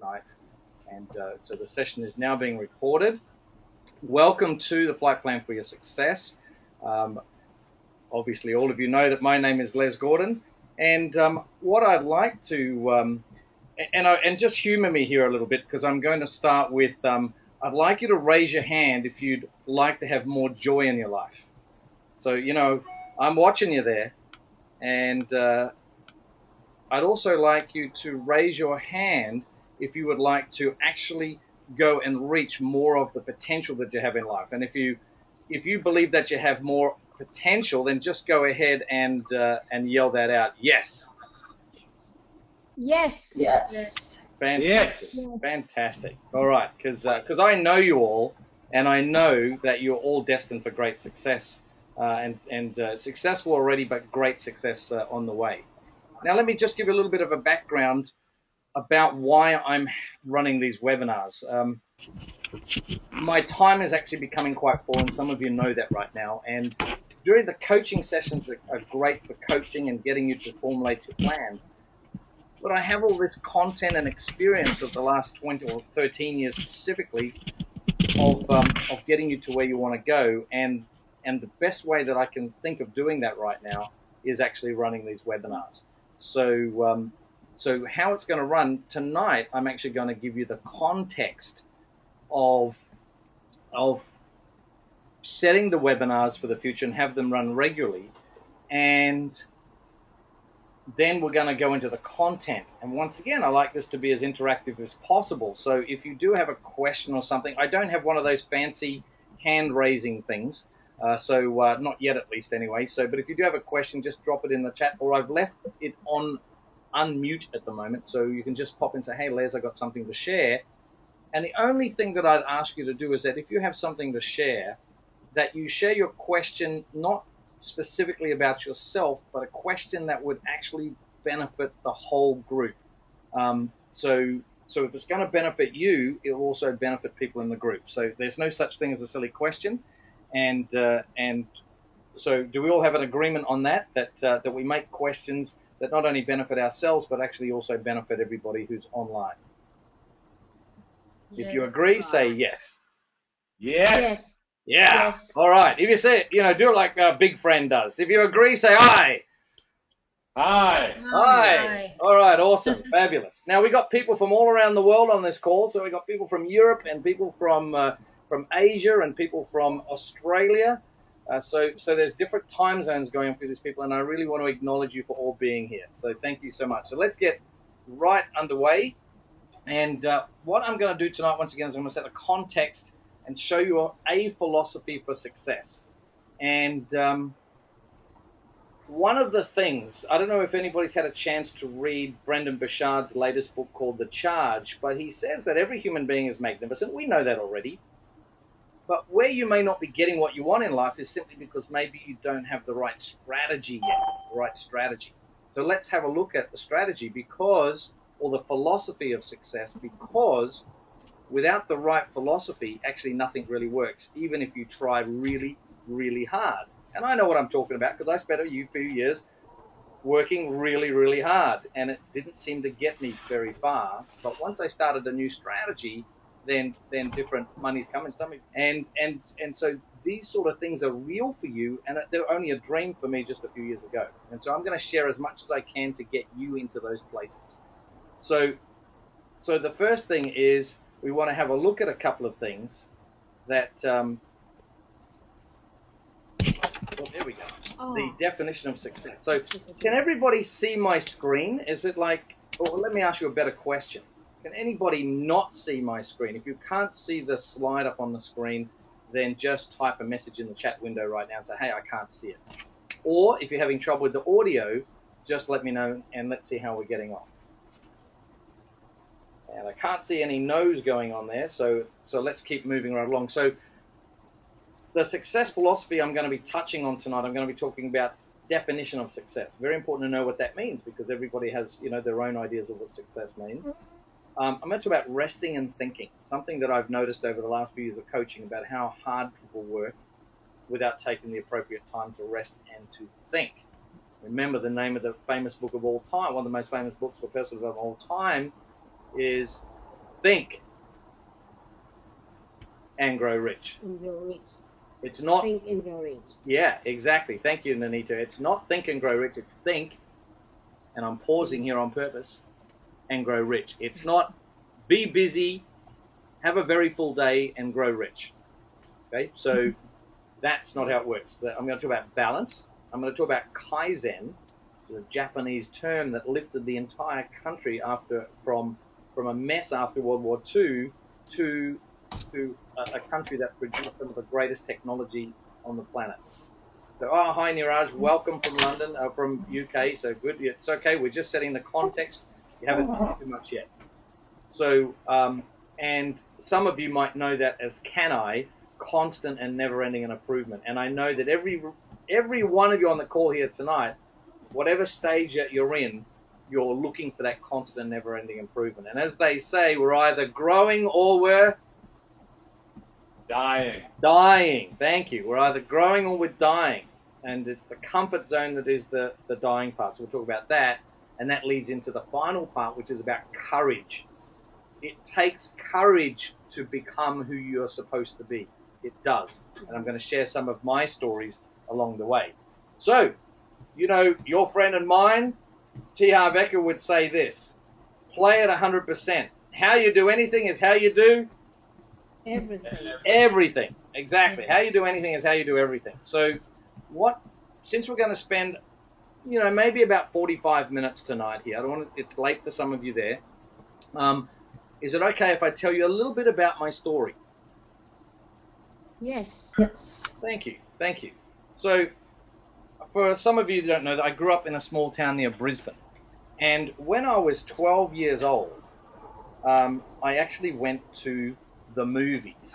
night. And so the session is now being recorded. Welcome to the Flight Plan for Your Success. Obviously, all of you know that my name is Les Gordon. And what I'd like to, and just humor me here a little bit, because I'm going to start with, I'd like you to raise your hand if you'd like to have more joy in your life. So, you know, I'm watching you there. And I'd also like you to raise your hand if you would like to actually go and reach more of the potential that you have in life. And if you believe that you have more potential, then just go ahead and yell that out. Yes. Yes. Yes. Fantastic. Yes. Fantastic. All right, because I know you all, and I know that you're all destined for great success, and successful already, but great success on the way. Now, let me just give you a little bit of a background about why I'm running these webinars. My time is actually becoming quite full, and some of you know that right now. And during the coaching sessions are great for coaching and getting you to formulate your plans. But I have all this content and experience of the last 20 or 13 years specifically of getting you to where you want to go. And the best way that I can think of doing that right now is actually running these webinars. So, so how it's going to run tonight, I'm actually going to give you the context of setting the webinars for the future and have them run regularly. And then we're going to go into the content. And once again, I like this to be as interactive as possible. So if you do have a question or something, I don't have one of those fancy hand-raising things. Not yet, at least, anyway. But if you do have a question, just drop it in the chat, or I've left it on unmute at the moment, so you can just pop in and say, hey, Les, I got something to share. And the only thing that I'd ask you to do is that if you have something to share, that you share your question not specifically about yourself, but a question that would actually benefit the whole group. So if it's going to benefit you, it will also benefit people in the group. So there's no such thing as a silly question. And so do we all have an agreement on that we make questions that not only benefit ourselves, but actually also benefit everybody who's online? Yes. If you agree, say yes. Yes. Yes. Yeah. Yes. All right. If you say it, do it like a big friend does. If you agree, say aye. Aye. Aye. All right. Awesome. Fabulous. Now, we got people from all around the world on this call. So we got people from Europe and people from Asia and people from Australia. So there's different time zones going on for these people, and I really want to acknowledge you for all being here. So thank you so much. So let's get right underway. And what I'm going to do tonight, once again, is I'm going to set a context and show you a philosophy for success. And one of the things, I don't know if anybody's had a chance to read Brendan Burchard's latest book called The Charge, but he says that every human being is magnificent. We know that already. But where you may not be getting what you want in life is simply because maybe you don't have the right strategy yet, the right strategy. So let's have a look at the strategy or the philosophy of success, because without the right philosophy, actually nothing really works, even if you try really, really hard. And I know what I'm talking about because I spent a few years working really, really hard, and it didn't seem to get me very far. But once I started a new strategy, then different money's coming. And so these sort of things are real for you, and they're only a dream for me just a few years ago. And so I'm going to share as much as I can to get you into those places. So the first thing is we want to have a look at a couple of things that, well, there we go. Oh. The definition of success. So can everybody see my screen? Is it like, well, let me ask you a better question. Can anybody not see my screen? If you can't see the slide up on the screen, then just type a message in the chat window right now and say, hey, I can't see it. Or if you're having trouble with the audio, just let me know and let's see how we're getting on. And I can't see any no's going on there, so let's keep moving right along. So the success philosophy I'm going to be touching on tonight, I'm going to be talking about definition of success. Very important to know what that means, because everybody has their own ideas of what success means. I'm going to talk about resting and thinking, something that I've noticed over the last few years of coaching about how hard people work without taking the appropriate time to rest and to think. Remember, the name of the famous book of all time, one of the most famous books for persons of all time, is think and grow rich. And grow rich. It's not. Think and grow rich. Yeah, exactly. Thank you, Nanita. It's not think and grow rich. It's think, and I'm pausing here on purpose, and grow rich. It's not be busy, have a very full day, and grow rich. Okay, so that's not how it works. I'm going to talk about balance. I'm going to talk about Kaizen, the Japanese term that lifted the entire country from a mess after World War II to a country that produced some of the greatest technology on the planet. So, oh, hi Niraj, welcome from London, from UK. So good. It's okay. We're just setting the context. You haven't done too much yet. So, and some of you might know that as constant and never-ending improvement. And I know that every one of you on the call here tonight, whatever stage that you're in, you're looking for that constant and never-ending improvement. And as they say, we're either growing or we're Dying. dying. Thank you. We're either growing or we're dying. And it's the comfort zone that is the dying part. So we'll talk about that. And that leads into the final part, which is about courage. It takes courage to become who you're supposed to be. It does. And I'm going to share some of my stories along the way. So, you know, your friend and mine, T. Harv Eker, would say this: play at 100%. How you do anything is how you do Everything. everything. Exactly. How you do anything is how you do everything. So, since we're going to spend, you know, maybe about 45 minutes tonight here, it's late for some of you there. Is it okay if I tell you a little bit about my story? Yes. Yes. Thank you. Thank you. So, for some of you who don't know, that I grew up in a small town near Brisbane. And when I was 12 years old, I actually went to the movies.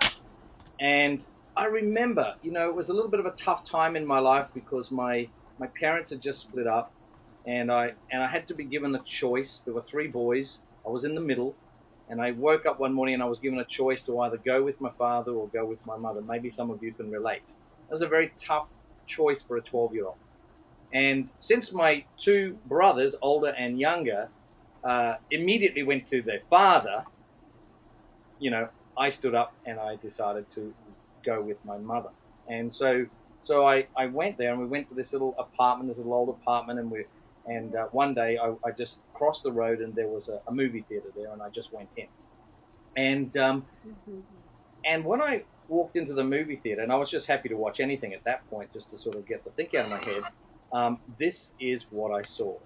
And I remember, you know, it was a little bit of a tough time in my life because my parents had just split up, and I had to be given a choice. There were 3 boys. I was in the middle. And I woke up one morning and I was given a choice to either go with my father or go with my mother. Maybe some of you can relate. It was a very tough choice for a 12-year-old. And since my 2 brothers, older and younger, immediately went to their father, you know, I stood up and I decided to go with my mother. And so I went there, and we went to this little apartment, this little old apartment, and one day I just crossed the road, and there was a movie theater there, and I just went in. And when I walked into the movie theater, and I was just happy to watch anything at that point, just to sort of get the think out of my head, this is what I saw.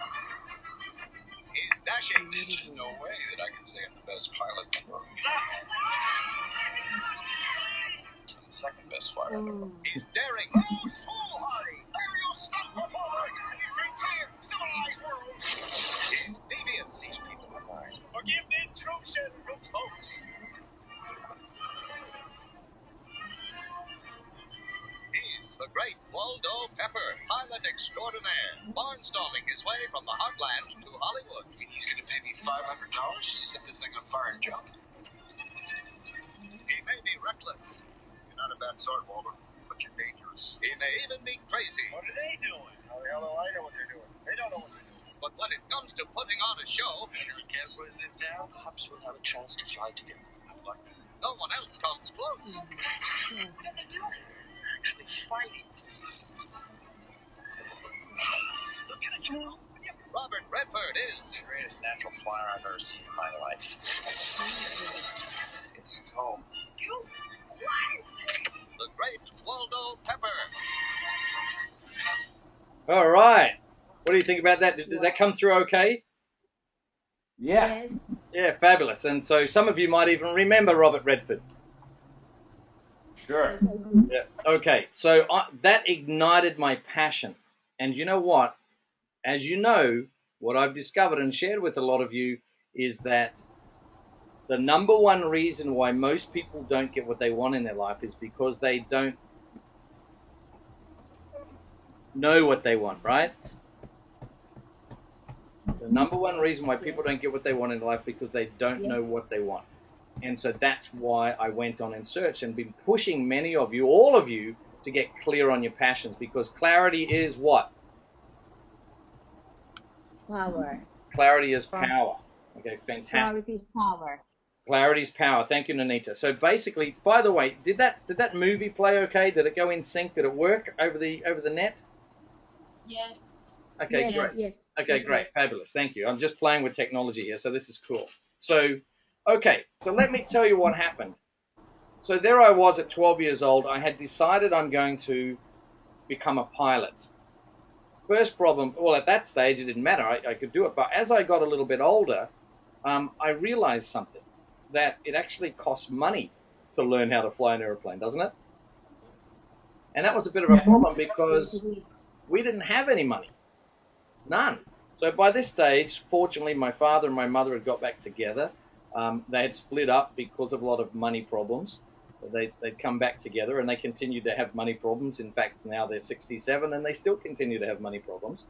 He's dashing. There's just no way that I can say I'm the best pilot in the world. I'm the second best pilot in the world. He's daring. Oh, foolhardy! Where you stop forward in this entire civilized world? He's devious. These people are mine. Forgive the intrusion, folks. He's the great Waldo Pepper, pilot extraordinaire, barnstorming his way from the heartland to Hollywood. You mean he's going to pay me $500 to set this thing on fire and jump? He may be reckless. You're not a bad sort, Waldo, but you're dangerous. He may even be crazy. What are they doing? How the hell do I know what they're doing? They don't know what they're doing. But when it comes to putting on a show, any guess who's in town? Perhaps we'll have a chance to fly together. I'd like that. No one else comes close. What are they doing? Actually fighting. Look at it, Joe. Robert Redford is the greatest natural flyer I've ever seen in my life. It's his home. you. The great Waldo Pepper. All right. What do you think about that? Did that come through okay? Yeah. Yes. Yeah, fabulous. And so some of you might even remember Robert Redford. Sure. Yes, I do. Yeah. Okay, so that ignited my passion. And you know what? As you know, what I've discovered and shared with a lot of you is that the number one reason why most people don't get what they want in their life is because they don't know what they want, right? The number one reason why people don't get what they want in life because they don't know what they want. And so that's why I went on in search and been pushing many of you, all of you, to get clear on your passions, because clarity is what? Power. Clarity is power. Okay, fantastic. Clarity is power. Clarity's power. Thank you, Nanita. So basically, by the way, did that movie play okay? Did it go in sync? Did it work over the net? Yes. Okay, Yes, great. yes. Okay, Yes, great. yes. Fabulous. Thank you. I'm just playing with technology here, so this is cool. So, okay, so let me tell you what happened. So there I was at 12 years old. I had decided I'm going to become a pilot. First problem, well, at that stage, it didn't matter. I could do it. But as I got a little bit older, I realized something, that it actually costs money to learn how to fly an airplane, doesn't it? And that was a bit of a problem Yes, because it is. we didn't have any money. None. So by this stage, fortunately, my father and my mother had got back together. They had split up because of a lot of money problems. They'd come back together and they continued to have money problems. In fact, now they're 67 and they still continue to have money problems.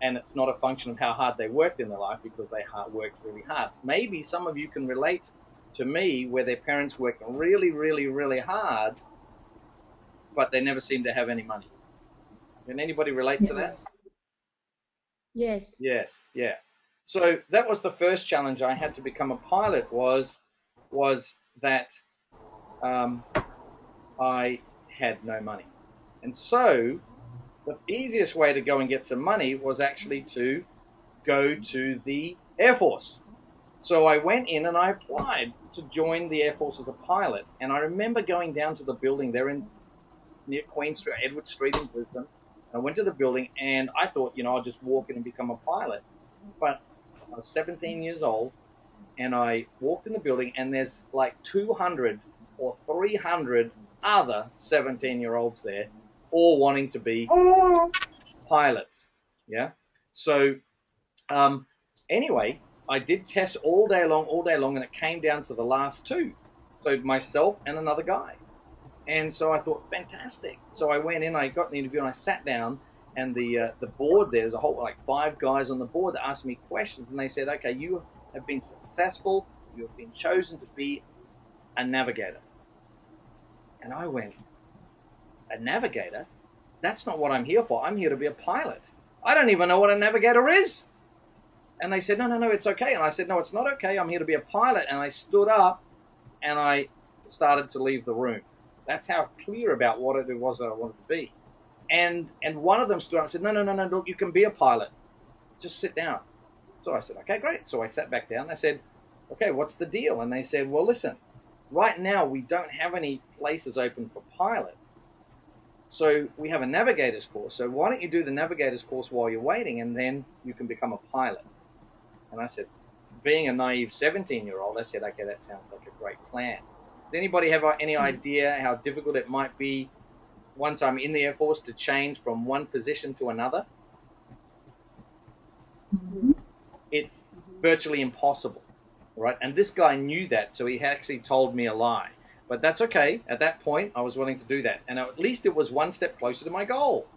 And it's not a function of how hard they worked in their life, because they worked really hard. Maybe some of you can relate to me where their parents worked really, really, really hard, but they never seem to have any money. Can anybody relate to that? Yes. Yes, yeah. So that was the first challenge I had to become a pilot, was that I had no money. And so the easiest way to go and get some money was actually to go to the Air Force. So I went in and I applied to join the Air Force as a pilot. And I remember going down to the building there near Queen Street, Edward Street in Brisbane. I went to the building and I thought, I'll just walk in and become a pilot. But I was 17 years old and I walked in the building and there's like 200 or 300 other 17-year-olds there, all wanting to be pilots. Yeah. So anyway, I did tests all day long, and it came down to the last two. So myself and another guy. And so I thought, fantastic. So I went in, I got the interview, and I sat down, and the board there's a whole, like 5 guys on the board that asked me questions, and they said, okay, you have been successful, you have been chosen to be a navigator. And I went, a navigator? That's not what I'm here for. I'm here to be a pilot. I don't even know what a navigator is. And they said, no, it's okay. And I said, no, it's not okay. I'm here to be a pilot. And I stood up and I started to leave the room. That's how clear about what it was that I wanted to be. And one of them stood up and said, no, look, you can be a pilot. Just sit down. So I said, okay, great. So I sat back down. I said, okay, what's the deal? And they said, well, listen, right now we don't have any places open for pilot. So we have a navigator's course. So why don't you do the navigator's course while you're waiting, and then you can become a pilot. And I said, being a naive 17-year-old, I said, okay, that sounds like a great plan. Does anybody have any idea how difficult it might be once I'm in the Air Force to change from one position to another? It's virtually impossible, right? And this guy knew that, so he actually told me a lie. But that's okay. At that point, I was willing to do that. And at least it was one step closer to my goal.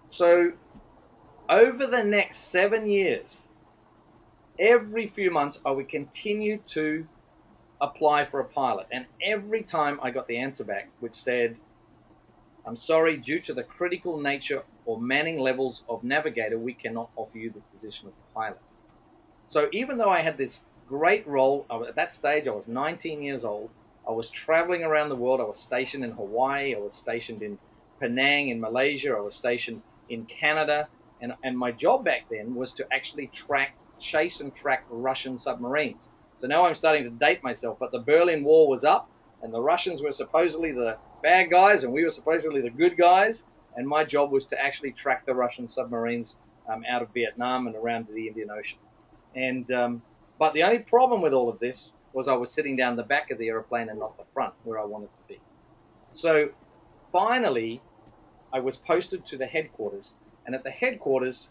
So over the next 7 years, every few months, I would continue to apply for a pilot. And every time I got the answer back, which said, I'm sorry, due to the critical nature or manning levels of navigator, we cannot offer you the position of pilot. So even though I had this great role, at that stage, I was 19 years old. I was traveling around the world. I was stationed in Hawaii. I was stationed in Penang in Malaysia. I was stationed in Canada. And my job back then was to actually chase and track Russian submarines. So now I'm starting to date myself, but the Berlin Wall was up, and the Russians were supposedly the bad guys, and we were supposedly the good guys, and my job was to actually track the Russian submarines out of Vietnam and around the Indian Ocean. And but the only problem with all of this was I was sitting down the back of the airplane and not the front, where I wanted to be. So finally, I was posted to the headquarters, and at the headquarters,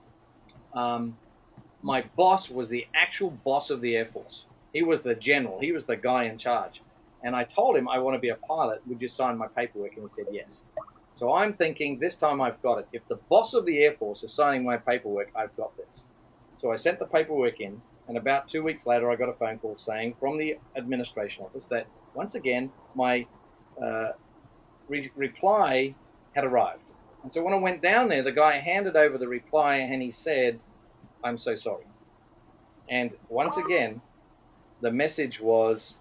my boss was the actual boss of the Air Force. He was the general. He was the guy in charge. And I told him, I want to be a pilot. Would you sign my paperwork? And he said, yes. So I'm thinking, this time I've got it. If the boss of the Air Force is signing my paperwork, I've got this. So I sent the paperwork in, and about 2 weeks later, I got a phone call saying from the administration office that, once again, my reply had arrived. And so when I went down there, the guy handed over the reply, and he said, I'm so sorry. And once again, the message was,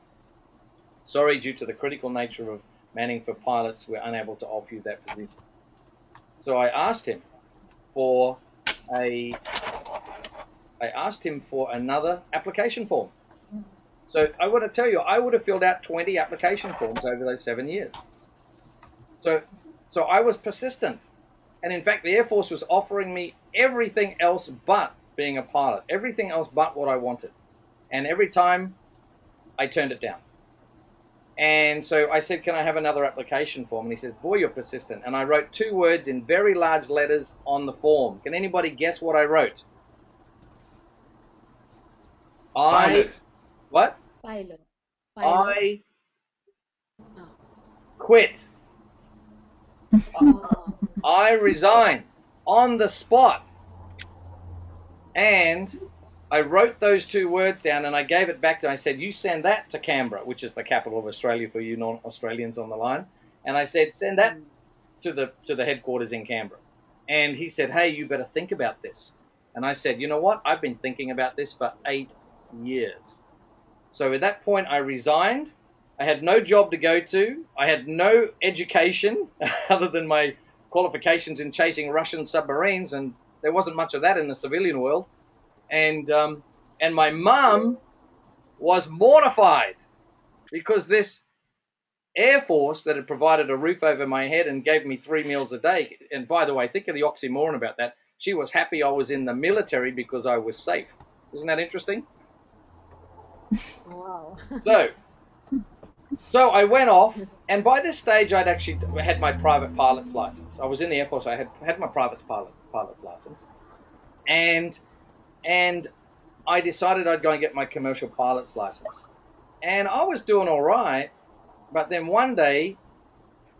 sorry, due to the critical nature of manning for pilots, we're unable to offer you that position. So I asked him for another application form. So I want to tell you, I would have filled out 20 application forms over those 7 years. So I was persistent. And in fact, the Air Force was offering me everything else but being a pilot, everything else but what I wanted. And every time I turned it down. And so I said, can I have another application form? And he says, boy, you're persistent. And I wrote 2 words in very large letters on the form. Can anybody guess what I wrote? Pilot. What? Pilot. I Oh. quit. Oh. I resigned on the spot. And I wrote those 2 words down and I gave it back to him. I said, you send that to Canberra, which is the capital of Australia for you non-Australians on the line. And I said, send that to the headquarters in Canberra. And he said, hey, you better think about this. And I said, you know what? I've been thinking about this for 8 years. So at that point, I resigned. I had no job to go to. I had no education other than my qualifications in chasing Russian submarines, and there wasn't much of that in the civilian world. And my mum was mortified because this Air Force that had provided a roof over my head and gave me 3 meals a day. And by the way, think of the oxymoron about that. She was happy I was in the military because I was safe. Isn't that interesting? Wow. So I went off, and by this stage, I'd actually had my private pilot's license. I was in the Air Force. I had my private pilot's license, and I decided I'd go and get my commercial pilot's license. And I was doing all right, but then one day,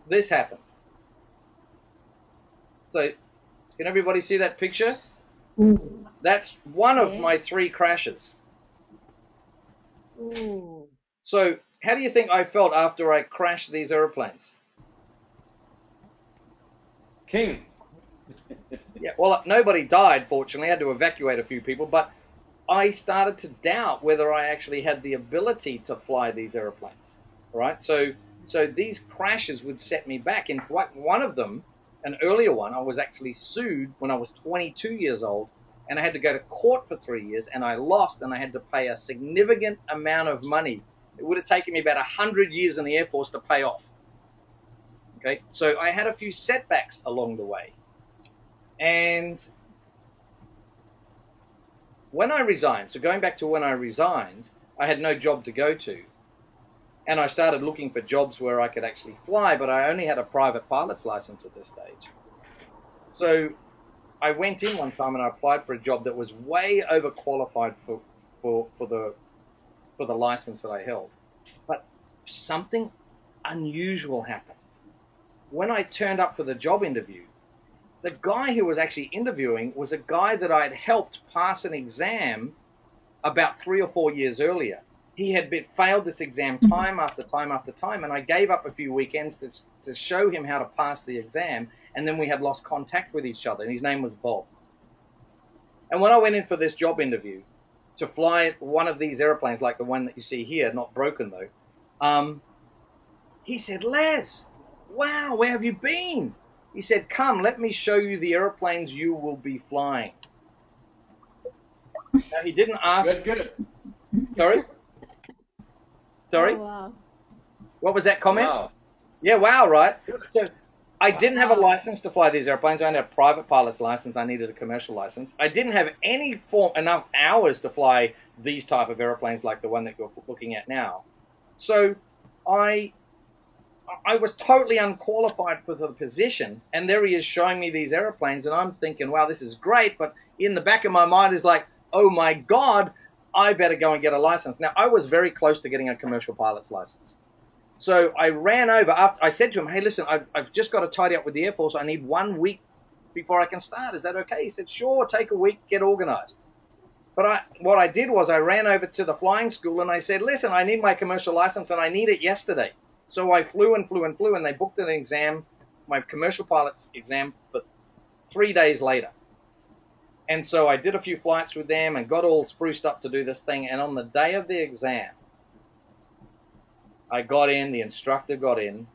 this happened. So, can everybody see that picture? That's one of my 3 crashes. Ooh. So, how do you think I felt after I crashed these airplanes? King. Yeah, well, nobody died, fortunately. I had to evacuate a few people, but I started to doubt whether I actually had the ability to fly these airplanes, right? So these crashes would set me back. In fact, one of them, an earlier one, I was actually sued when I was 22 years old, and I had to go to court for 3 years, and I lost, and I had to pay a significant amount of money. It would have taken me about 100 years in the Air Force to pay off. Okay, so I had a few setbacks along the way. And when I resigned, so going back to when I resigned, I had no job to go to. And I started looking for jobs where I could actually fly, but I only had a private pilot's license at this stage. So I went in one time and I applied for a job that was way overqualified for the license that I held. But something unusual happened. When I turned up for the job interview, the guy who was actually interviewing was a guy that I had helped pass an exam about 3 or 4 years earlier. He had failed this exam time after time after time, and I gave up a few weekends to show him how to pass the exam, and then we had lost contact with each other, and his name was Bob. And when I went in for this job interview to fly one of these airplanes, like the one that you see here, not broken though, he said, Les, wow, where have you been? He said, come, let me show you the airplanes you will be flying. Now, he didn't ask... Good. Sorry? Sorry? Oh, wow. What was that comment? Wow. Yeah, wow, right? So I didn't have a license to fly these airplanes. I only had a private pilot's license. I needed a commercial license. I didn't have enough hours to fly these type of airplanes like the one that you're looking at now. So I was totally unqualified for the position, and there he is showing me these airplanes, and I'm thinking, wow, this is great, but in the back of my mind is like, oh my God, I better go and get a license. Now, I was very close to getting a commercial pilot's license. So I ran over. I said to him, hey, listen, I've just got to tidy up with the Air Force. I need 1 week before I can start. Is that okay? He said, sure, take a week, get organized. But what I did was I ran over to the flying school, and I said, listen, I need my commercial license, and I need it yesterday. So I flew, and they booked an exam, my commercial pilot's exam, for 3 days later. And so I did a few flights with them and got all spruced up to do this thing. And on the day of the exam, I got in, the instructor got in,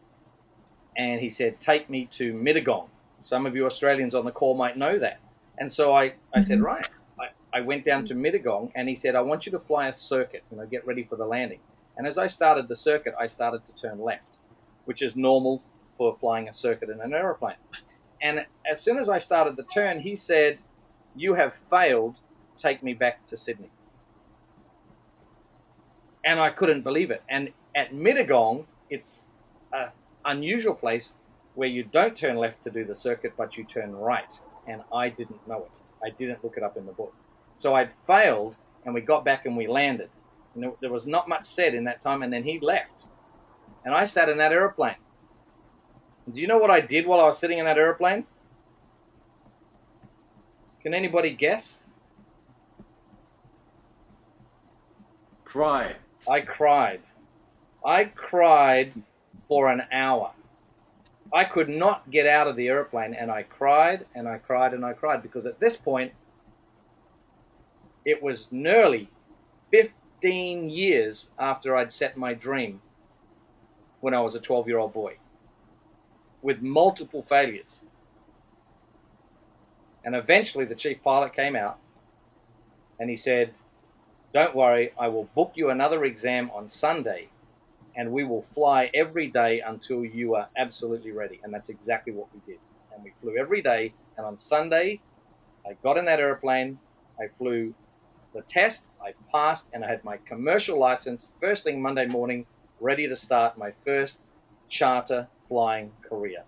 and he said, take me to Mittagong. Some of you Australians on the call might know that. And so I said, right. I went down to Mittagong, and he said, I want you to fly a circuit, get ready for the landing. And as I started the circuit, I started to turn left, which is normal for flying a circuit in an aeroplane. And as soon as I started the turn, he said, you have failed, take me back to Sydney. And I couldn't believe it. And at Mittagong, it's an unusual place where you don't turn left to do the circuit, but you turn right. And I didn't know it. I didn't look it up in the book. So I'd failed, and we got back and we landed. And there was not much said in that time, and then he left. And I sat in that airplane. Do you know what I did while I was sitting in that airplane? Can anybody guess? Cry. I cried. I cried for an hour. I could not get out of the airplane, and I cried and I cried and I cried, because at this point, it was nearly 15 years after I'd set my dream when I was a 12-year-old boy, with multiple failures. And eventually the chief pilot came out and he said, don't worry, I will book you another exam on Sunday, and we will fly every day until you are absolutely ready. And that's exactly what we did. And we flew every day, and on Sunday, I got in that airplane, I flew the test, I passed, and I had my commercial license first thing Monday morning, ready to start my first charter flying career.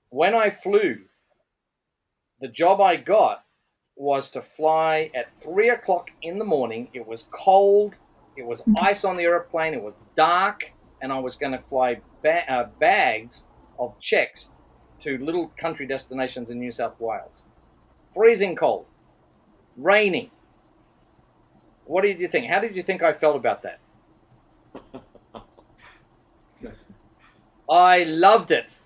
When I flew, the job I got was to fly at 3 o'clock in the morning. It was cold, it was ice on the airplane, it was dark, and I was going to fly bags of checks to little country destinations in New South Wales. Freezing cold, raining. What did you think? How did you think I felt about that? I loved it.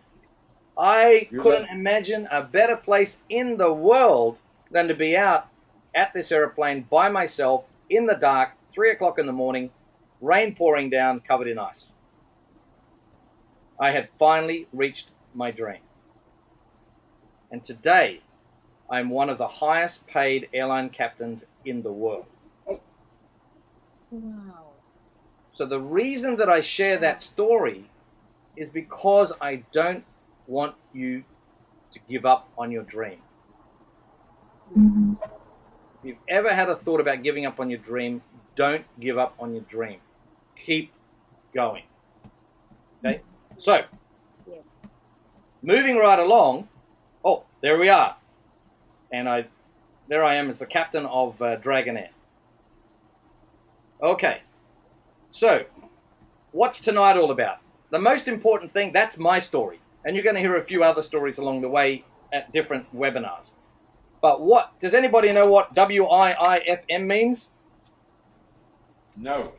I couldn't imagine a better place in the world than to be out at this airplane by myself in the dark, 3 o'clock in the morning, rain pouring down, covered in ice. I had finally reached my dream. And today, I'm one of the highest paid airline captains in the world. Wow. So the reason that I share that story is because I don't want you to give up on your dream. If you've ever had a thought about giving up on your dream, don't give up on your dream. Keep going. Okay? So, Yes. moving right along, oh, there we are. And there I am as the captain of Dragonair. Okay, so what's tonight all about? The most important thing, that's my story. And you're going to hear a few other stories along the way at different webinars. But does anybody know what WIIFM means? No.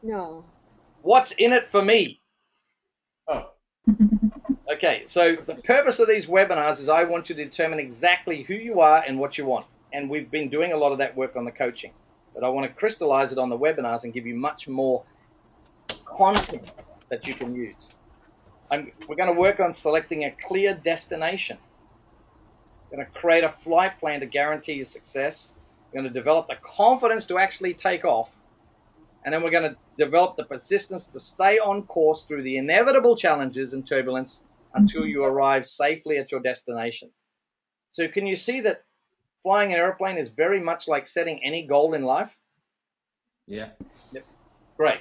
No. What's in it for me? Oh. Okay, so the purpose of these webinars is I want you to determine exactly who you are and what you want. And we've been doing a lot of that work on the coaching. But I want to crystallize it on the webinars and give you much more content that you can use. We're going to work on selecting a clear destination. We're going to create a flight plan to guarantee your success. We're going to develop the confidence to actually take off. And then we're going to develop the persistence to stay on course through the inevitable challenges and turbulence until you arrive safely at your destination. So can you see that flying an airplane is very much like setting any goal in life? Yeah. Yep. Great.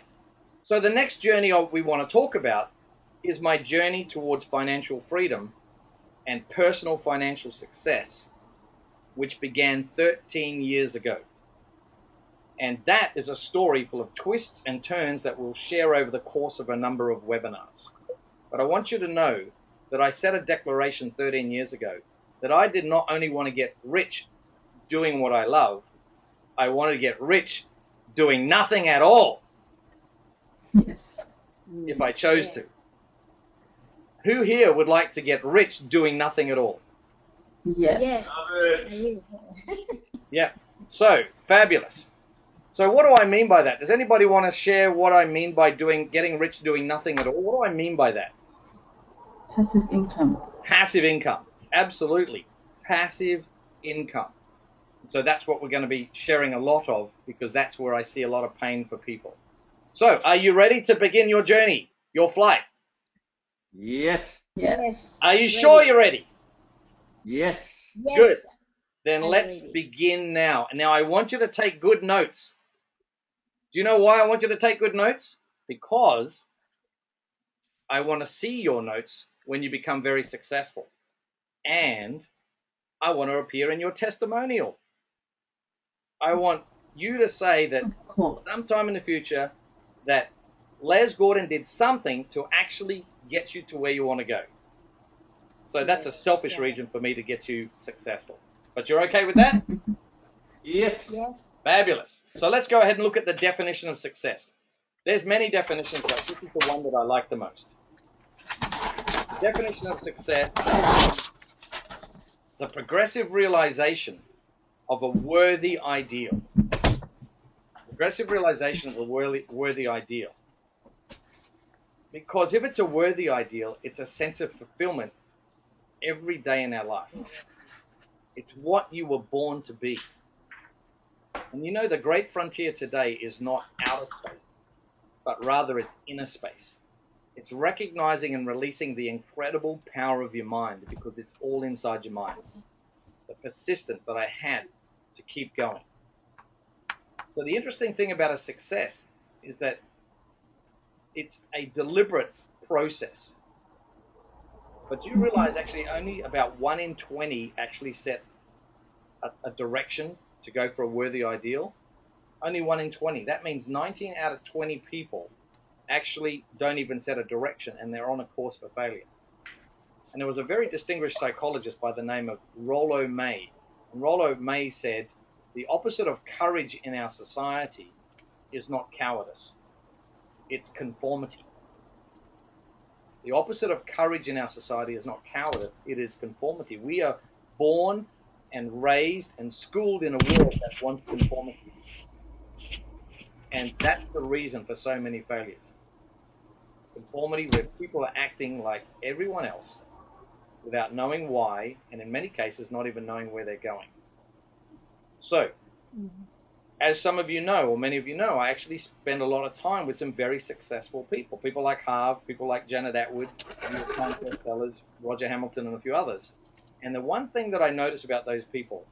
So the next journey we want to talk about is my journey towards financial freedom and personal financial success, which began 13 years ago. And that is a story full of twists and turns that we'll share over the course of a number of webinars. But I want you to know that I set a declaration 13 years ago that I did not only want to get rich doing what I love, I wanted to get rich doing nothing at all. Yes. If I chose to. Who here would like to get rich doing nothing at all? Yes. Love it. Yeah. So, fabulous. So what do I mean by that? Does anybody want to share what I mean by getting rich doing nothing at all? What do I mean by that? Passive income. Passive income. Absolutely. Passive income. So that's what we're going to be sharing a lot of, because that's where I see a lot of pain for people. So are you ready to begin your journey, your flight? Yes. Yes. Are you sure you're ready? Yes. Yes. Good. Then I'm let's ready. begin now. And now I want you to take good notes. Do you know why I want you to take good notes? Because I want to see your notes when you become very successful. And I want to appear in your testimonial. I want you to say that Of course. sometime in the future that Les Gordon did something to actually get you to where you want to go. So that's a selfish reason for me to get you successful. But you're okay with that? Yes. Yes. Fabulous. So let's go ahead and look at the definition of success. There's many definitions, but this is the one that I like the most. Definition of success is the progressive realization of a worthy ideal. Progressive realization of a worthy ideal. Because if it's a worthy ideal, it's a sense of fulfillment every day in our life. It's what you were born to be. And you know, the great frontier today is not outer space, but rather it's inner space. It's recognizing and releasing the incredible power of your mind, because it's all inside your mind. The persistence that I had to keep going. So the interesting thing about a success is that it's a deliberate process. But do you realize actually only about 1 in 20 actually set a direction to go for a worthy ideal? Only 1 in 20. That means 19 out of 20 people actually don't even set a direction, and they're on a course for failure. And there was a very distinguished psychologist by the name of Rollo May. And Rollo May said, the opposite of courage in our society is not cowardice. It's conformity. The opposite of courage in our society is not cowardice, it is conformity. We are born and raised and schooled in a world that wants conformity. And that's the reason for so many failures. Conformity, where people are acting like everyone else without knowing why, and in many cases not even knowing where they're going. So, as some of you know, or many of you know, I actually spend a lot of time with some very successful people. People like Harv, people like Janet Atwood, New York Times bestsellers, Roger Hamilton, and a few others. And the one thing that I notice about those people,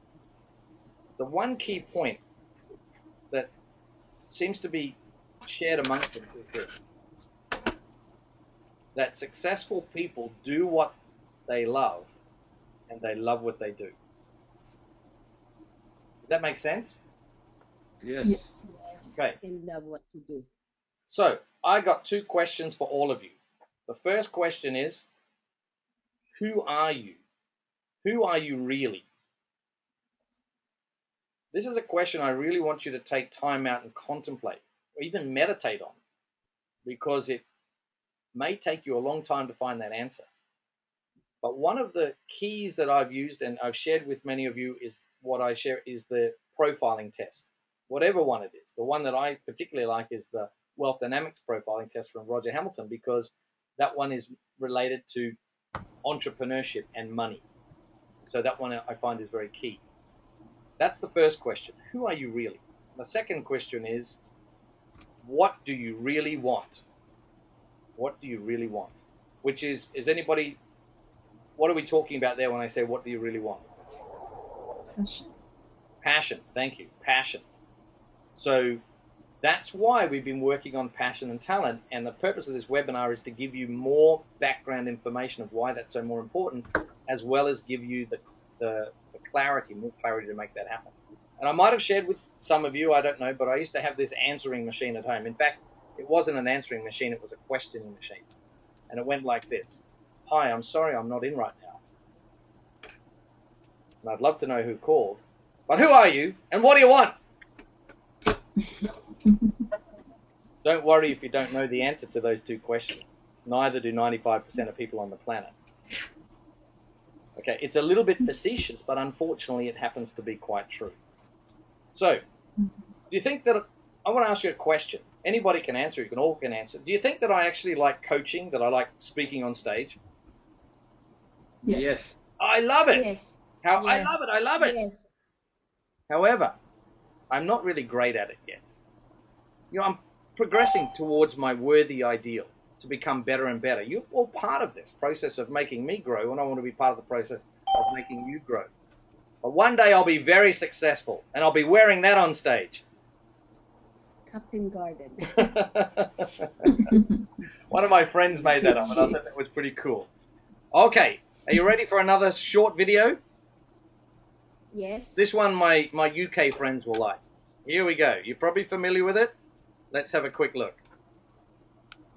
the one key point that seems to be shared amongst them is this: that successful people do what they love, and they love what they do. Does that make sense? Yes. Yes. Okay. And love what to do. So I got 2 questions for all of you. The first question is, who are you? Who are you really? This is a question I really want you to take time out and contemplate, or even meditate on, because it may take you a long time to find that answer. But one of the keys that I've used and I've shared with many of you is what I share is the profiling test. Whatever one it is. The one that I particularly like is the Wealth Dynamics profiling test from Roger Hamilton, because that one is related to entrepreneurship and money. So that one I find is very key. That's the first question. Who are you really? The second question is, what do you really want? What do you really want? Which is anybody, what are we talking about there when I say what do you really want? Passion. Passion. Thank you. Passion. So that's why we've been working on passion and talent, and the purpose of this webinar is to give you more background information of why that's so more important, as well as give you the clarity, more clarity to make that happen. And I might have shared with some of you, I don't know, but I used to have this answering machine at home. In fact, it wasn't an answering machine, it was a questioning machine. And it went like this: hi, I'm sorry I'm not in right now. And I'd love to know who called, but who are you and what do you want? Don't worry if you don't know the answer to those 2 questions. Neither do 95% of people on the planet. Okay, it's a little bit facetious, but unfortunately it happens to be quite true. So, Do you think that I want to ask you a question? Anybody can answer. You can all can answer. Do you think that I actually like coaching? That I like speaking on stage? Yes. Yes. I love it. Yes. How I Yes. love it. I love it. Yes. However, I'm not really great at it yet. You know, I'm progressing towards my worthy ideal to become better and better. You're all part of this process of making me grow, and I want to be part of the process of making you grow. But one day I'll be very successful, and I'll be wearing that on stage. Captain Garden. One of my friends made that up, and I thought that was pretty cool. Okay, are you ready for another short video? Yes. This one my UK friends will like. Here we go. You're probably familiar with it. Let's have a quick look.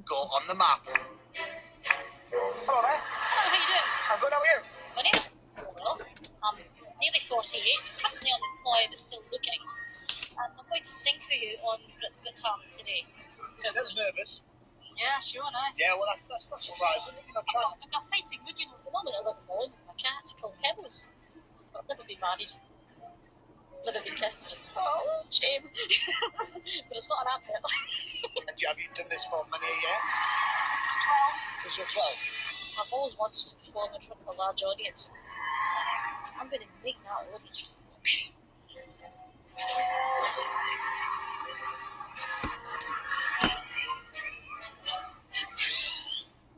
Go on the map. Hello there. Hello, how you doing? I'm good, how are you? My name is Will. I'm nearly 48, currently unemployed but still looking. And I'm going to sing for you on Britain's Got Talent today. That's nervous. Yeah, sure, I. Yeah, well, that's not surprising. You know, try. I'm a fighting mood, you know. At the moment I live alone with my cat called Pebbles. But I've never been married. Never been kissed. Oh, shame. But it's not an advert. And have you done this for many a year? Since I was 12. Since you're 12? I've always wanted to perform in front of a large audience. I'm going to make that audience.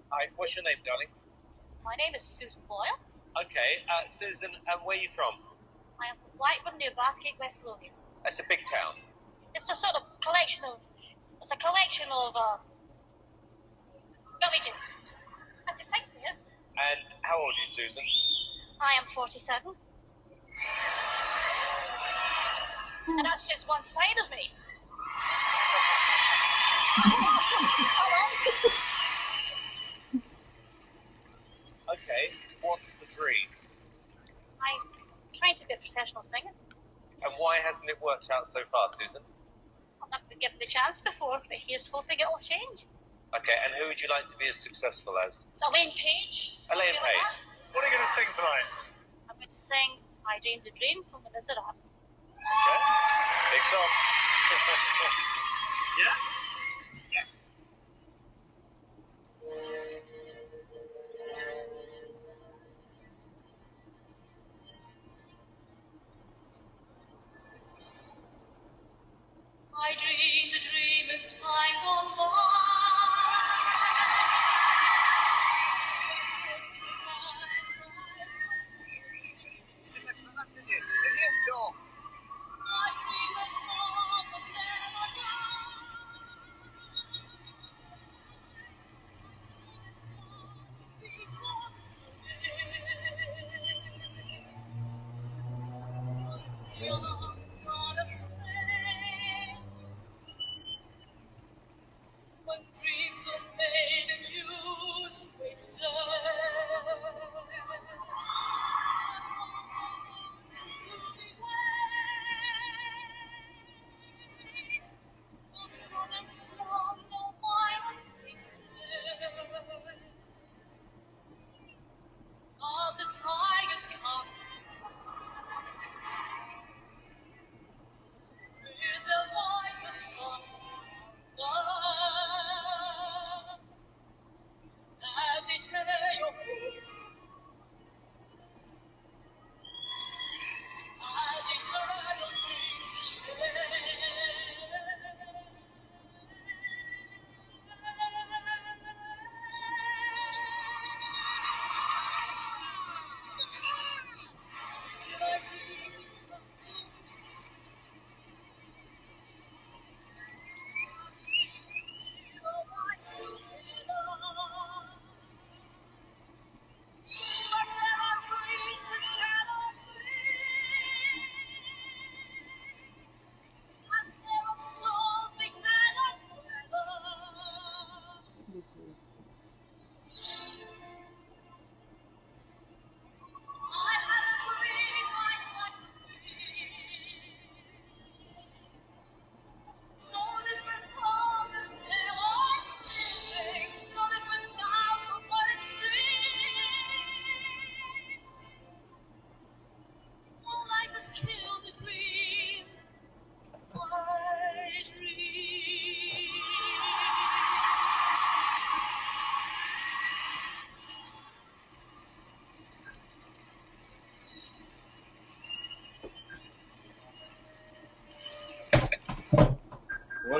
Hi, what's your name, darling? My name is Susan Boyle. Okay, Susan, where are you from? I am from Blackburn near Bathgate, West Lothian. It's a big town. It's a sort of collection of villages. Had to think there. And how old are you, Susan? I am 47. And that's just one side of me. Okay, what's the dream? I'm trying to be a professional singer. And why hasn't it worked out so far, Susan? I've not been given the chance before, but here's hoping it will change. Okay, and who would you like to be as successful as? Elaine Page. Elaine something like Page. What are you going to sing tonight? that. I'm going to sing I Dreamed a Dream from the Miserables. Okay, big song. Yeah? I dreamed a dream in time gone by. You didn't expect that, did you? Did you? No. I dreamed of love would never die.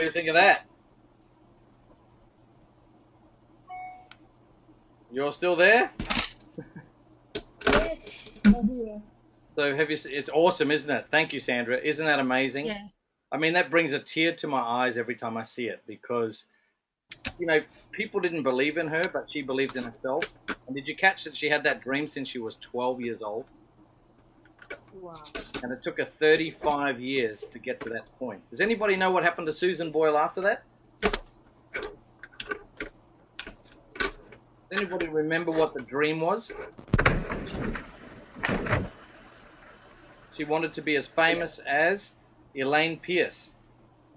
do you think of that? You're still there? Yes. I'm here. So have you? It's awesome, isn't it? Thank you, Sandra. Isn't that amazing? Yeah. I mean, that brings a tear to my eyes every time I see it because, you know, people didn't believe in her, but she believed in herself. And did you catch that she had that dream since she was 12 years old? Wow. And it took her 35 years to get to that point. Does anybody know what happened to Susan Boyle after that? Does anybody remember what the dream was? She wanted to be as famous as Elaine Pierce.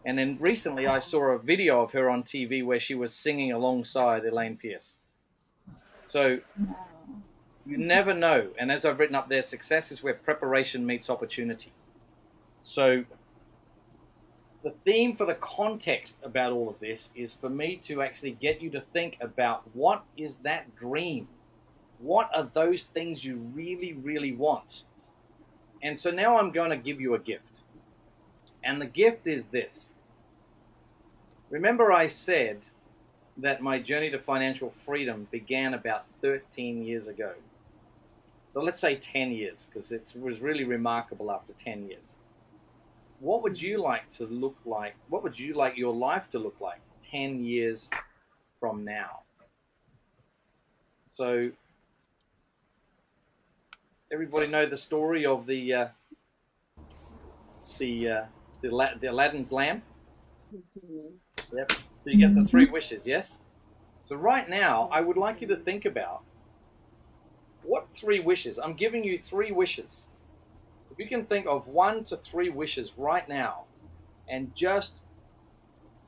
And then recently I saw a video of her on TV where she was singing alongside Elaine Pierce. So you never know. And as I've written up there, success is where preparation meets opportunity. So the theme for the context about all of this is for me to actually get you to think about what is that dream? What are those things you really, really want? And so now I'm going to give you a gift. And the gift is this. Remember I said that my journey to financial freedom began about 13 years ago. So let's say 10 years, because it was really remarkable after 10 years. What would you like to look like? What would you like your life to look like 10 years from now? So everybody know the story of the Aladdin's lamp? Yep. So you get the 3 wishes, yes? So right now, I would like you to think about what 3 wishes. I'm giving you 3 wishes. If you can think of 1 to 3 wishes right now and just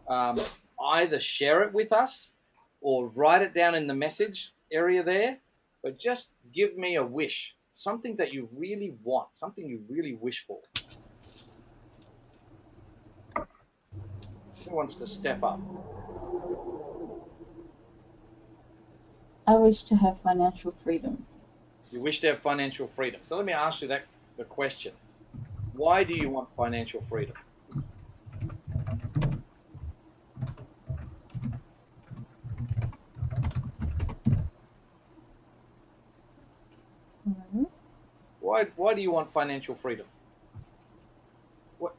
either share it with us or write it down in the message area there, but just give me a wish, something that you really want, something you really wish for. Who wants to step up? I wish to have financial freedom. You wish to have financial freedom. So let me ask you the question. Why do you want financial freedom? Why do you want financial freedom?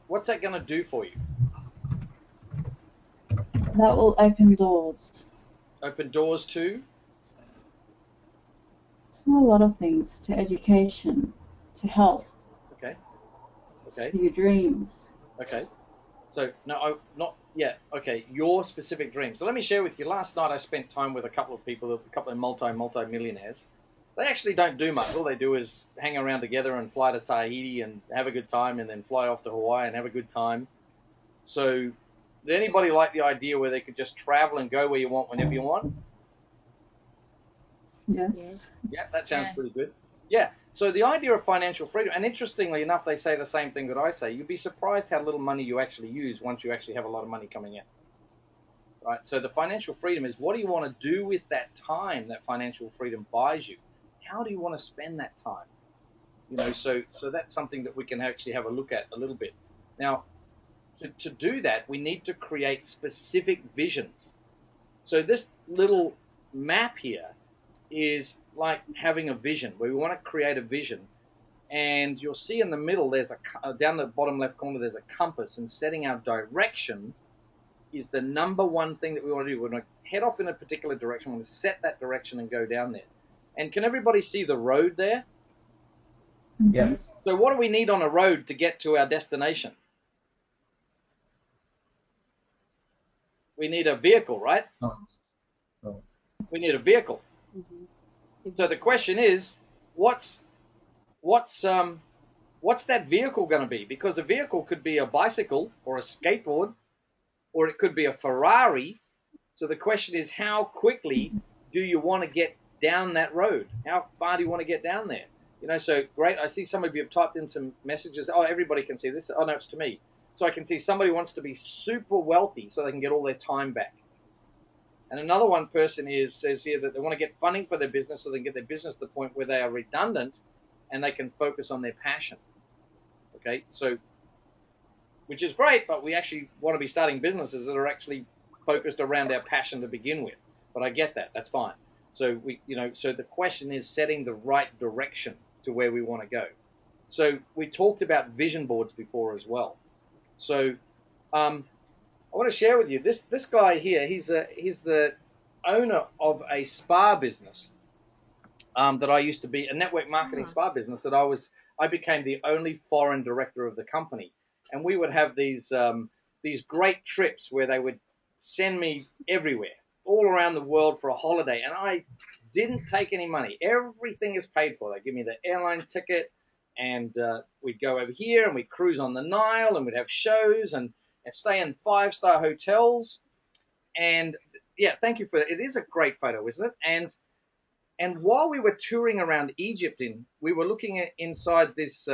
What's that going to do for you? That will open doors. Open doors to? To a lot of things, to education, to health, Okay. Okay. to your dreams. Okay. So, no, not yet. Okay, your specific dreams. So let me share with you. Last night I spent time with a couple of people, a couple of multi-millionaires. They actually don't do much. All they do is hang around together and fly to Tahiti and have a good time and then fly off to Hawaii and have a good time. So, did anybody like the idea where they could just travel and go where you want whenever you want? Yes. Yeah, that sounds pretty good. Yeah, so the idea of financial freedom, and interestingly enough, they say the same thing that I say. You'd be surprised how little money you actually use once you actually have a lot of money coming in. Right, so the financial freedom is what do you want to do with that time that financial freedom buys you? How do you want to spend that time? You know, so that's something that we can actually have a look at a little bit. Now, to do that, we need to create specific visions. So this little map here is like having a vision, where we want to create a vision. And you'll see in the middle, there's down the bottom left corner, there's a compass, and setting our direction is the number one thing that we want to do. We're going to head off in a particular direction. We're going to set that direction and go down there. And can everybody see the road there? Yes. So what do we need on a road to get to our destination? We need a vehicle, right? Oh. We need a vehicle. So the question is, what's that vehicle going to be? Because a vehicle could be a bicycle or a skateboard, or it could be a Ferrari. So the question is, how quickly do you want to get down that road? How far do you want to get down there? You know, so great. I see some of you have typed in some messages. Oh, everybody can see this. Oh, no, it's to me. So I can see somebody wants to be super wealthy so they can get all their time back. And another one person says here that they want to get funding for their business so they can get their business to the point where they are redundant and they can focus on their passion. Okay, so which is great, but we actually want to be starting businesses that are actually focused around our passion to begin with. But I get that. That's fine. So so the question is setting the right direction to where we want to go. So we talked about vision boards before as well. So I want to share with you this guy here. He's the owner of a spa business that I used to be, a network marketing spa business that I became the only foreign director of the company, and we would have these great trips where they would send me everywhere, all around the world for a holiday, and I didn't take any money. Everything is paid for. They give me the airline ticket, and we'd go over here and we'd cruise on the Nile, and we'd have shows and stay in 5-star hotels. And yeah, thank you for that. It is a great photo, isn't it? And while we were touring around Egypt, we were looking at inside these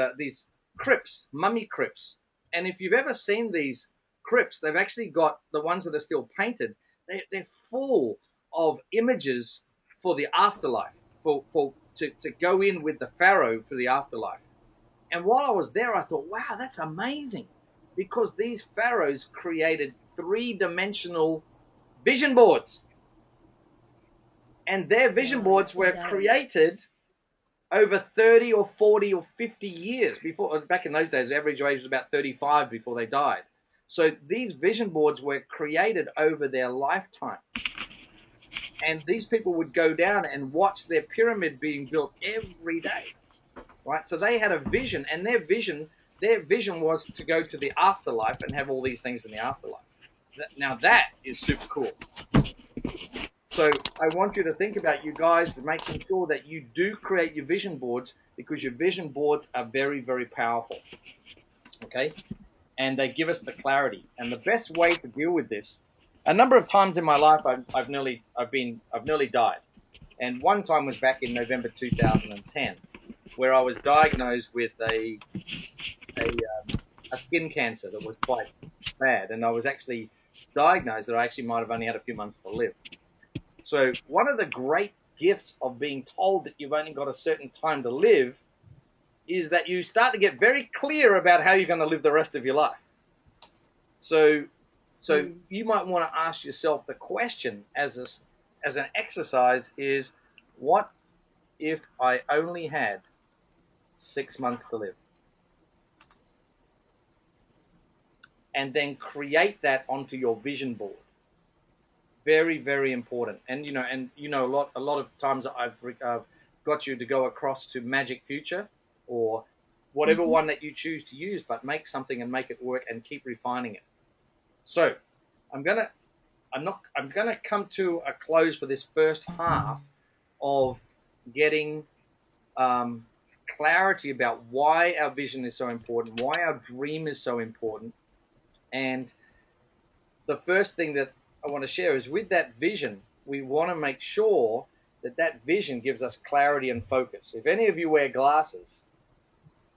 crypts, mummy crypts. And if you've ever seen these crypts, they've actually got the ones that are still painted. They're full of images for the afterlife, to go in with the pharaoh for the afterlife. And while I was there, I thought, wow, that's amazing, because these pharaohs created 3-dimensional vision boards. And their vision boards were created over 30 or 40 or 50 years before. Back in those days, the average age was about 35 before they died. So these vision boards were created over their lifetime. And these people would go down and watch their pyramid being built every day, right? So they had a vision, and their vision was to go to the afterlife and have all these things in the afterlife. Now that is super cool. So I want you to think about, you guys, making sure that you do create your vision boards, because your vision boards are very, very powerful. Okay? And they give us the clarity. And the best way to deal with this, a number of times in my life, I've nearly died. And one time was back in November 2010, where I was diagnosed with a skin cancer that was quite bad. And I was actually diagnosed that I actually might have only had a few months to live. So one of the great gifts of being told that you've only got a certain time to live is that you start to get very clear about how you're going to live the rest of your life. So you might want to ask yourself the question as an exercise is, what if I only had 6 months to live? And then create that onto your vision board. Very, very important. And a lot of times I've got you to go across to Magic Future or whatever one that you choose to use, but make something and make it work and keep refining it. So I'm gonna come to a close for this first half of getting clarity about why our vision is so important, why our dream is so important. And the first thing that I want to share is, with that vision, we want to make sure that vision gives us clarity and focus. If any of you wear glasses,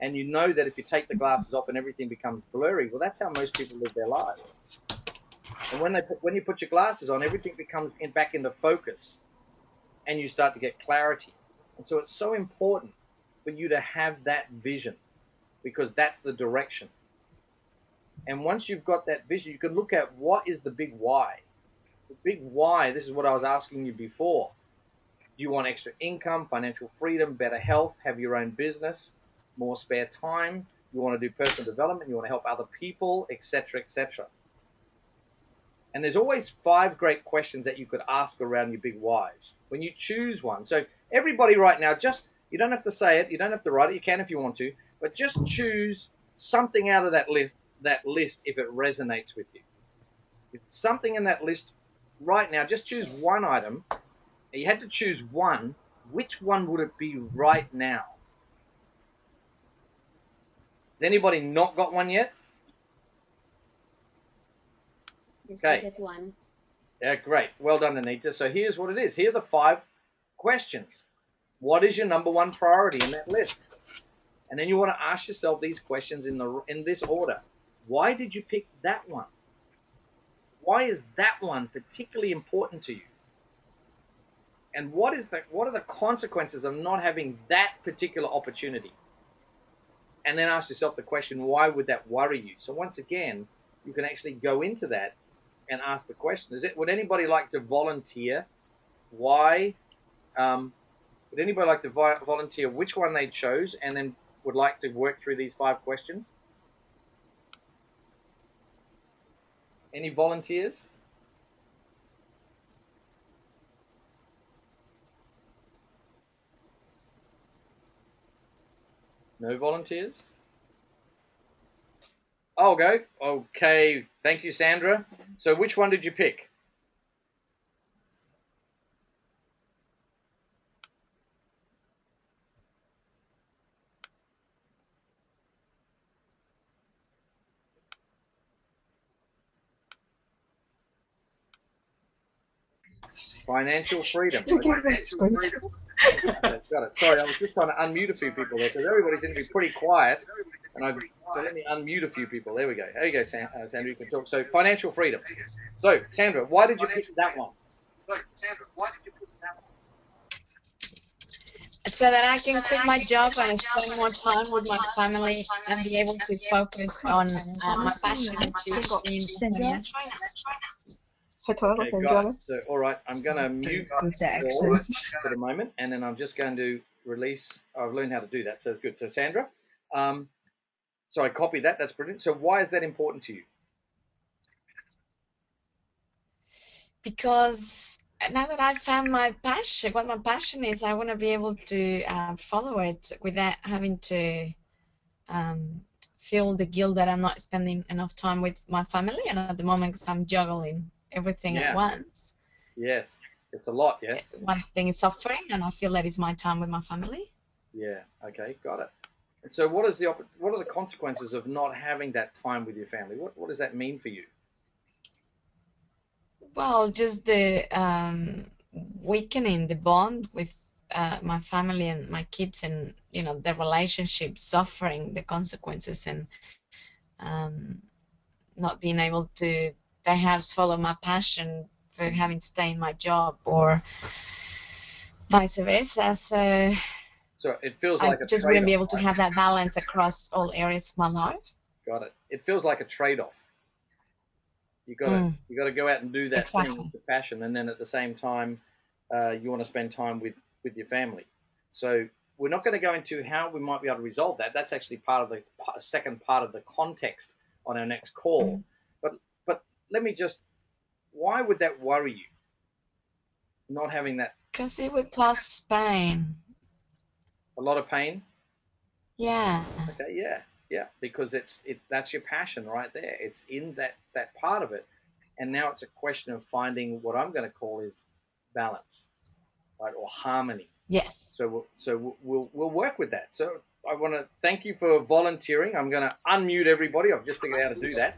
and you know that if you take the glasses off and everything becomes blurry, well, that's how most people live their lives. And when you put your glasses on, everything becomes back into focus, and you start to get clarity. And so it's so important for you to have that vision, because that's the direction. And once you've got that vision, you can look at what is the big why. The big why, this is what I was asking you before. Do you want extra income, financial freedom, better health, have your own business, more spare time? You want to do personal development, you want to help other people, etc., etc. And there's always 5 great questions that you could ask around your big whys when you choose one. So everybody right now, you don't have to say it, you don't have to write it, you can if you want to, but just choose something out of that list if it resonates with you. If something in that list right now, just choose one item. You had to choose one. Which one would it be right now? Has anybody not got one yet? Just Okay. get one. Yeah, great. Well done, Anita. So here's what it is. Here are the 5 questions. What is your number 1 priority in that list? And then you want to ask yourself these questions in this order. Why did you pick that one? Why is that one particularly important to you? And what are the consequences of not having that particular opportunity? and then ask yourself the question, why would that worry you? So once again, you can actually go into that and ask the question. Would anybody like to volunteer? Why? Would anybody like to volunteer which one they chose, and then would like to work through these 5 questions? Any volunteers? No volunteers? I'll go. Okay. Thank you, Sandra. So which one did you pick? Financial freedom. Okay. Got it. Sorry, I was just trying to unmute a few people there because everybody seemed to be pretty quiet. So let me unmute a few people. There we go. There you go, Sandra. You can talk. So financial freedom. So Sandra, why did you pick that one? So that I can quit my job and spend more time with my family and be able to focus on my passion, which is being Sandra? Okay, got it. So, all right, I'm going to mute all for the moment, and then I'm just going to release. I've learned how to do that, so it's good. So, Sandra, so I copied that. That's brilliant. So, why is that important to you? Because now that I've found my passion, what my passion is, I want to be able to follow it without having to feel the guilt that I'm not spending enough time with my family, and at the moment, because I'm juggling everything at once. Yes, it's a lot. Yes. One thing is suffering, and I feel that is my time with my family. Yeah. Okay. Got it. And so, what are the consequences of not having that time with your family? What does that mean for you? Well, just the weakening the bond with my family and my kids, and the relationship suffering the consequences, and not being able to perhaps follow my passion for having to stay in my job, or vice versa. So it feels like I just wouldn't be able to have that balance across all areas of my life. Got it. It feels like a trade-off. You got to go out and do that thing with the passion, and then at the same time, you want to spend time with your family. So we're not going to go into how we might be able to resolve that. That's actually part of the second part of the context on our next call. But let me just, why would that worry you? Not having that. Because it would cause pain. A lot of pain. Yeah. Okay. Yeah. Because that's your passion right there. It's in that part of it, and now it's a question of finding what I'm going to call is balance, right, or harmony. Yes. So we'll work with that. So I want to thank you for volunteering. I'm going to unmute everybody. I've just figured out how to do that,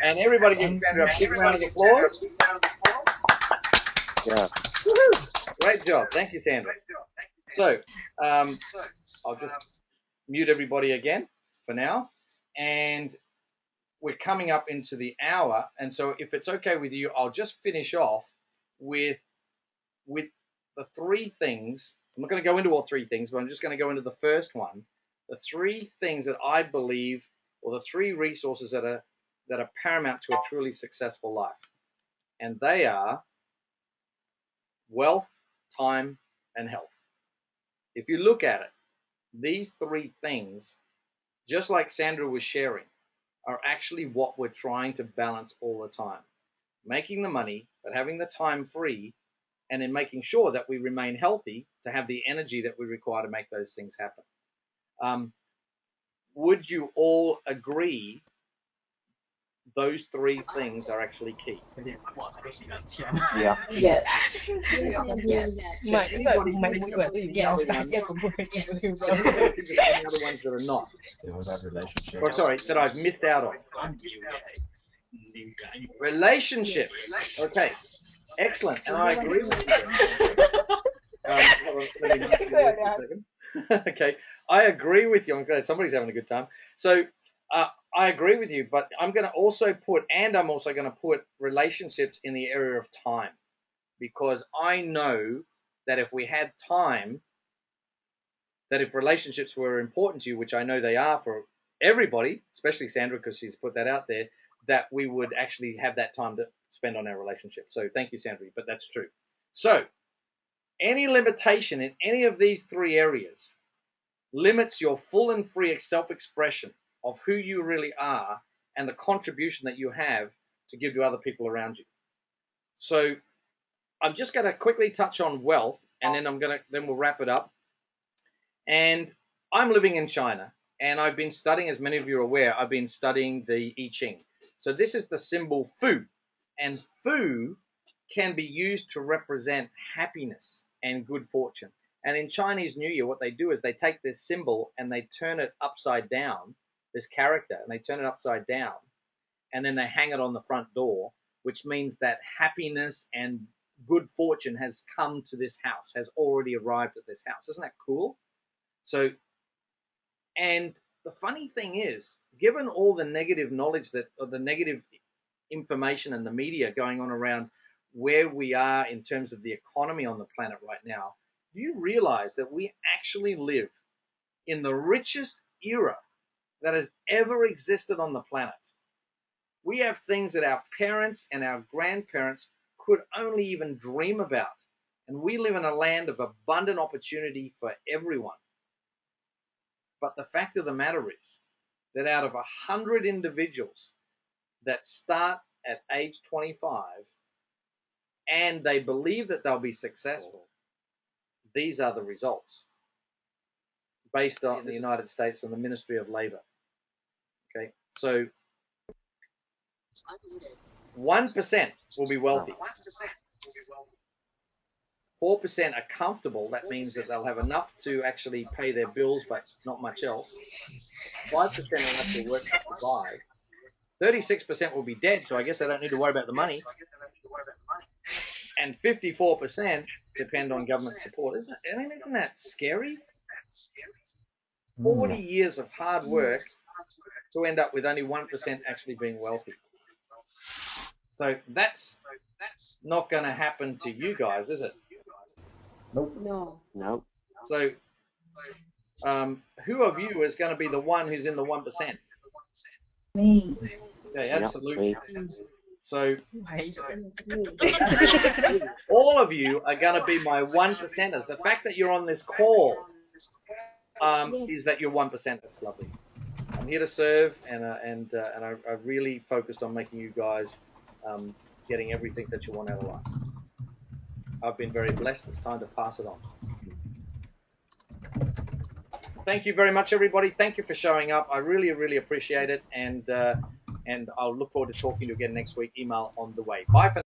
and everybody give Sandra a big round of applause. Yeah. Woo-hoo. Great job. Thank you, Sandra. So I'll just mute everybody again for now, and we're coming up into the hour, and so if it's okay with you, I'll just finish off with the 3 things. I'm not going to go into all 3 things, but I'm just going to go into the first one. The 3 things that I believe, or the 3 resources that are paramount to a truly successful life, and they are wealth, time, and health. If you look at it, these 3 things, just like Sandra was sharing, are actually what we're trying to balance all the time. Making the money, but having the time free, and in making sure that we remain healthy to have the energy that we require to make those things happen. Would you all agree those 3 things are actually key? Yeah. Yes. Any other ones that are not? Or sorry, that I've missed out on. Relationship. Okay. Excellent. And I agree with you. Okay. I agree with you. I'm glad somebody's having a good time. So I agree with you, but I'm also going to put relationships in the area of time, because I know that if we had time, that if relationships were important to you, which I know they are for everybody, especially Sandra, because she's put that out there, that we would actually have that time to spend on our relationship. So thank you, Sandra, but that's true. So any limitation in any of these three areas limits your full and free self-expression of who you really are and the contribution that you have to give to other people around you. So I'm just going to quickly touch on wealth, and then we'll wrap it up. And I'm living in China, and I've been studying, as many of you are aware, I've been studying the I Ching. So this is the symbol Fu, and Fu can be used to represent happiness and good fortune. And in Chinese New Year, what they do is they take this symbol and they turn it upside down, this character, and they turn it upside down, and then they hang it on the front door, which means that happiness and good fortune has come to this house, has already arrived at this house. Isn't that cool? So, and the funny thing is, given all the negative knowledge or the negative information and the media going on around where we are in terms of the economy on the planet right now, do you realize that we actually live in the richest era that has ever existed on the planet? We have things that our parents and our grandparents could only even dream about. And we live in a land of abundant opportunity for everyone. But the fact of the matter is that out of 100 individuals that start at age 25 and they believe that they'll be successful, these are the results based on the United States and the Ministry of Labor. Okay, so 1% will be wealthy. 4% are comfortable. That means that they'll have enough to actually pay their bills, but not much else. 5% will have to work to survive. 36% will be dead, so I guess they don't need to worry about the money. And 54% depend on government support. Isn't that scary? 40 years of hard work to end up with only 1% actually being wealthy. So that's not going to happen to you guys, is it? Nope. No. Nope. So who of you is going to be the one who's in the 1%? Me. Okay, absolutely. Yep. So all of you are going to be my 1%ers. The fact that you're on this call is that you're 1%. That's lovely. I'm here to serve, and I really focused on making you guys getting everything that you want out of life. I've been very blessed. It's time to pass it on. Thank you very much, everybody. Thank you for showing up. I really, really appreciate it, and I'll look forward to talking to you again next week. Email on the way. Bye for now.